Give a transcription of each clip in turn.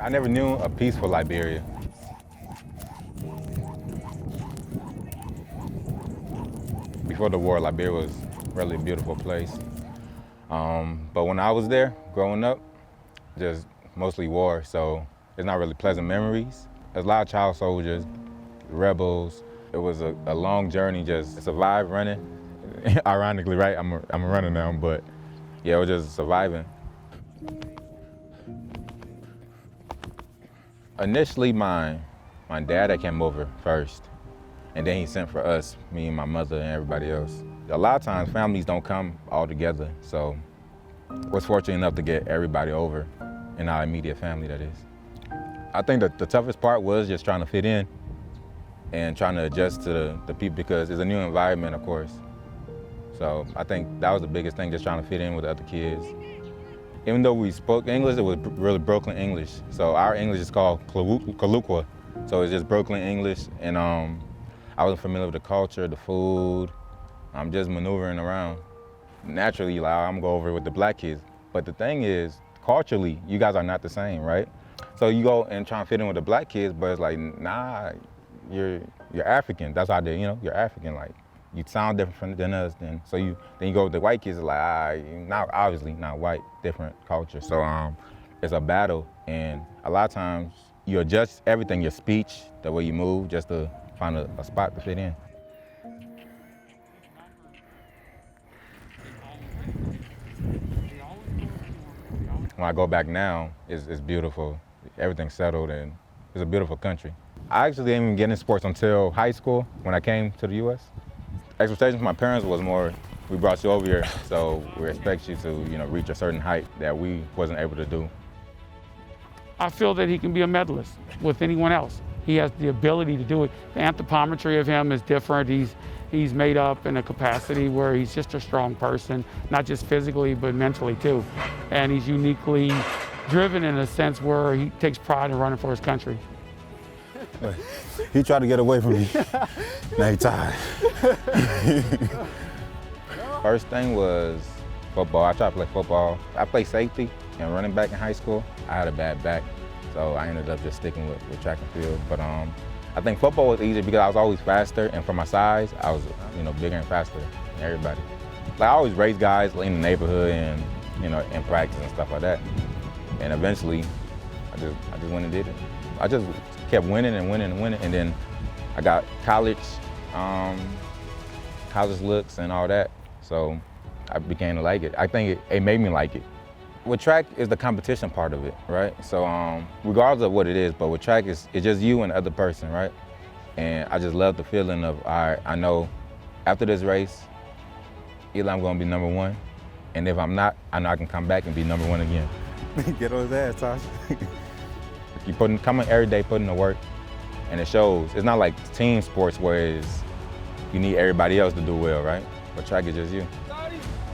I never knew a peaceful Liberia. Before the war, Liberia was really a beautiful place. But when I was there, growing up, just mostly war, so it's not really pleasant memories. There's a lot of child soldiers, rebels. It was a long journey just to survive running. Ironically, right, I'm a runner now, but yeah, it was just surviving. Initially, my dad that came over first, and then he sent for us, me and my mother and everybody else. A lot of times, families don't come all together, so was fortunate enough to get everybody over in our immediate family, that is. I think that the toughest part was just trying to fit in and trying to adjust to the people because it's a new environment, of course. So I think that was the biggest thing, just trying to fit in with the other kids. Even though we spoke English, it was really Brooklyn English. So our English is called Collegiate. So it's just Brooklyn English, and I wasn't familiar with the culture, the food. I'm just maneuvering around. Naturally, like, I'm gonna go over with the black kids. But the thing is, culturally, you guys are not the same, right? So you go and try and fit in with the black kids, but it's like, nah, you're African. That's how they, you're African. Like, you sound different than us. Then you go with the white kids, it's like, you're not obviously not white, different culture. So it's a battle, and a lot of times you adjust everything, your speech, the way you move, just to find a spot to fit in. When I go back now, it's beautiful. Everything's settled, and it's a beautiful country. I actually didn't even get into sports until high school when I came to the U.S. Expectations from my parents was more, we brought you over here, so we expect you to, reach a certain height that we wasn't able to do. I feel that he can be a medalist with anyone else. He has the ability to do it. The anthropometry of him is different. He's made up in a capacity where he's just a strong person, not just physically, but mentally too. And he's uniquely driven in a sense where he takes pride in running for his country. He tried to get away from me. Now he's tired. First thing was football. I tried to play football. I played safety and running back in high school. I had a bad back, so I ended up just sticking with track and field. But I think football was easier because I was always faster, and for my size, I was bigger and faster than everybody. Like, I always raised guys in the neighborhood and in practice and stuff like that. And eventually, I just went and did it. I just kept winning and winning and winning, and then I got college looks and all that. So I began to like it. I think it made me like it. With track is the competition part of it, right? So regardless of what it is, but with track it's just you and the other person, right? And I just love the feeling of, all right, I know after this race, either I'm gonna be number one, and if I'm not, I know I can come back and be number one again. Get on his ass, Tosh. You coming every day, putting the work, and it shows. It's not like team sports where you need everybody else to do well, right? But track is just you.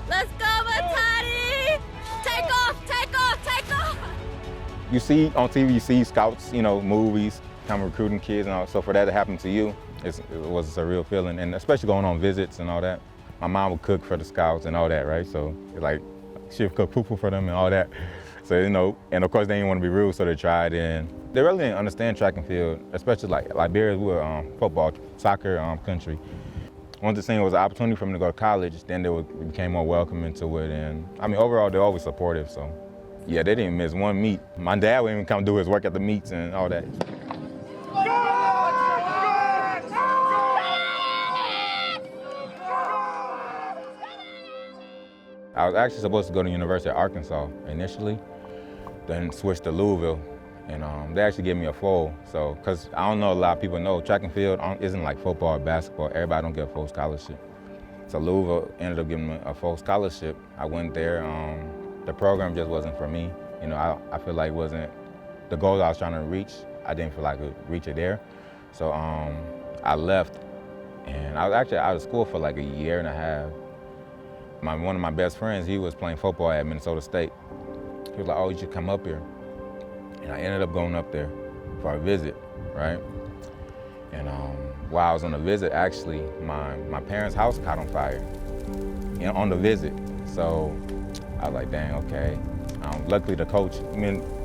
Let's go, Matadi! Take off, take off, take off! You see on TV, you see scouts, movies, come recruiting kids and all. So for that to happen to you, it was a surreal feeling, and especially going on visits and all that. My mom would cook for the scouts and all that, right? So like, she would cook poo-poo for them and all that. So, and of course they didn't want to be rude, so they tried, and they really didn't understand track and field, especially like Liberia, we were football, soccer country. Once the thing was an opportunity for them to go to college, then they became more welcoming to it, and overall they're always supportive, so. Yeah, they didn't miss one meet. My dad would even come do his work at the meets and all that. I was actually supposed to go to University of Arkansas initially, then switched to Louisville, and they actually gave me a full. So, because I don't know, a lot of people know track and field isn't like football or basketball. Everybody don't get a full scholarship. So Louisville ended up giving me a full scholarship. I went there. The program just wasn't for me. I feel like it wasn't the goals I was trying to reach. I didn't feel like I could reach it there. So I left, and I was actually out of school for like a year and a half. One of my best friends, he was playing football at Minnesota State. He was like, oh, you should come up here. And I ended up going up there for a visit, right? And while I was on the visit, actually, my parents' house caught on fire on the visit. So I was like, dang, okay. Luckily, the coach,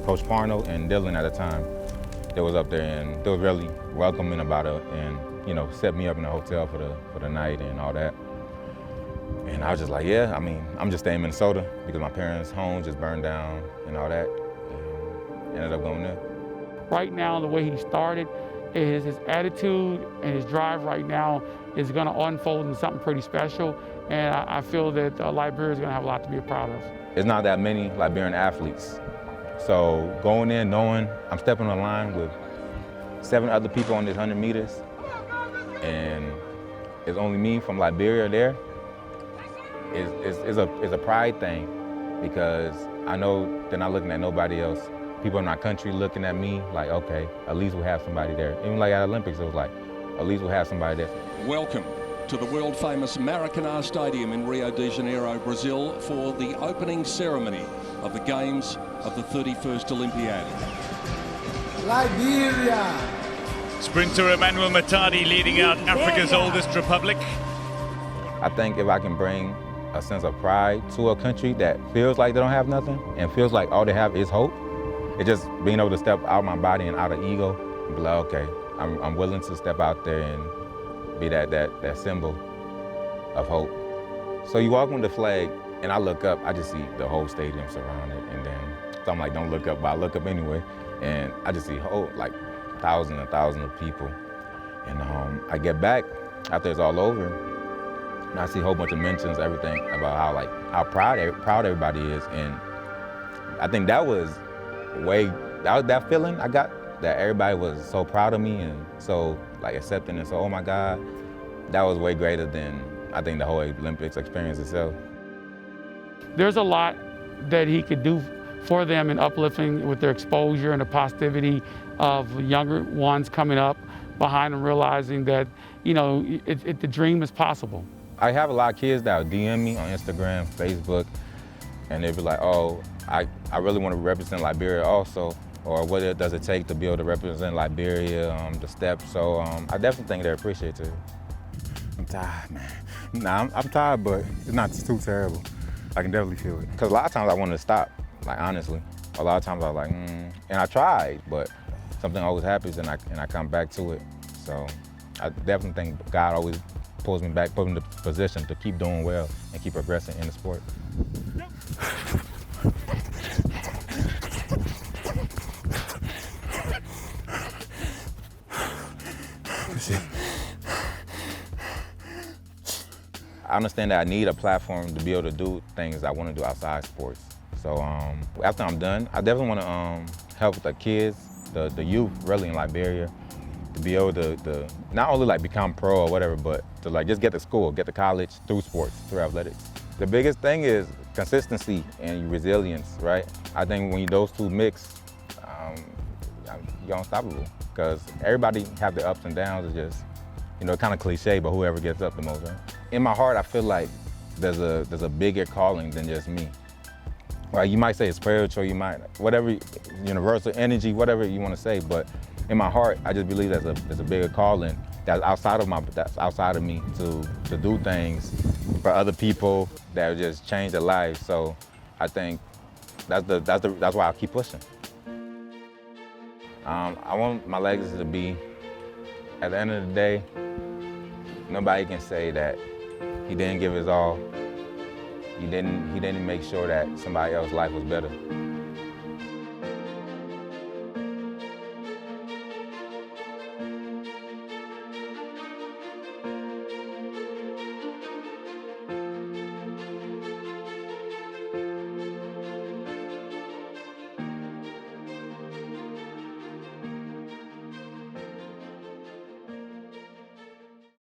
Coach Parno and Dylan at the time, they was up there and they was really welcoming about it, and set me up in a hotel for the night and all that. And I was just like, yeah, I'm just staying in Minnesota because my parents' home just burned down and all that, and ended up going there. Right now, the way he started, his attitude and his drive right now is going to unfold into something pretty special, and I feel that Liberia is going to have a lot to be proud of. There's not that many Liberian athletes, so going in knowing I'm stepping on the line with 7 other people on this 100 meters, and it's only me from Liberia there, is a pride thing, because I know they're not looking at nobody else. People in our country looking at me like, okay, at least we'll have somebody there. Even like at Olympics, it was like, at least we'll have somebody there. Welcome to the world-famous Maracanã Stadium in Rio de Janeiro, Brazil, for the opening ceremony of the Games of the 31st Olympiad. Liberia! Sprinter Emmanuel Matadi leading out Africa's oldest republic. I think if I can bring a sense of pride to a country that feels like they don't have nothing and feels like all they have is hope, it's just being able to step out of my body and out of ego and be like, okay, I'm willing to step out there and be that symbol of hope. So you walk with the flag, and I look up, I just see the whole stadium surrounded, and then, so I'm like, don't look up, but I look up anyway, and I just see like thousands and thousands of people. And I get back after it's all over, and I see a whole bunch of mentions, everything about how proud everybody is, and I think that was that feeling I got, that everybody was so proud of me and so accepting and so, oh my God, that was way greater than I think the whole Olympics experience itself. There's a lot that he could do for them in uplifting with their exposure and the positivity of younger ones coming up behind them, realizing that, the dream is possible. I have a lot of kids that will DM me on Instagram, Facebook, and they'll be like, oh, I really want to represent Liberia also, or what does it take to be able to represent Liberia, the steps. So I definitely think they're appreciative. I'm tired, man. Nah, I'm tired, but it's not too terrible. I can definitely feel it. Because a lot of times I wanted to stop, honestly. A lot of times I was like, and I tried, but something always happens and I come back to it. So I definitely think God always pulls me back, put me in the position to keep doing well and keep progressing in the sport. I understand that I need a platform to be able to do things I want to do outside sports. So after I'm done, I definitely want to help the kids, the youth really in Liberia, to be able to not only become pro or whatever, but to just get to school, get to college through sports, through athletics. The biggest thing is consistency and resilience, right? I think when those two mix, you're unstoppable, because everybody have their ups and downs. It's just, kind of cliche, but whoever gets up the most, right? In my heart, I feel like there's a bigger calling than just me. Right? You might say it's spiritual, you might, whatever, universal energy, whatever you want to say, but in my heart, I just believe there's a bigger calling that's outside of me to do things for other people that will just change their lives. So I think that's why I keep pushing. I want my legacy to be, at the end of the day, nobody can say that he didn't give his all. He didn't make sure that somebody else's life was better.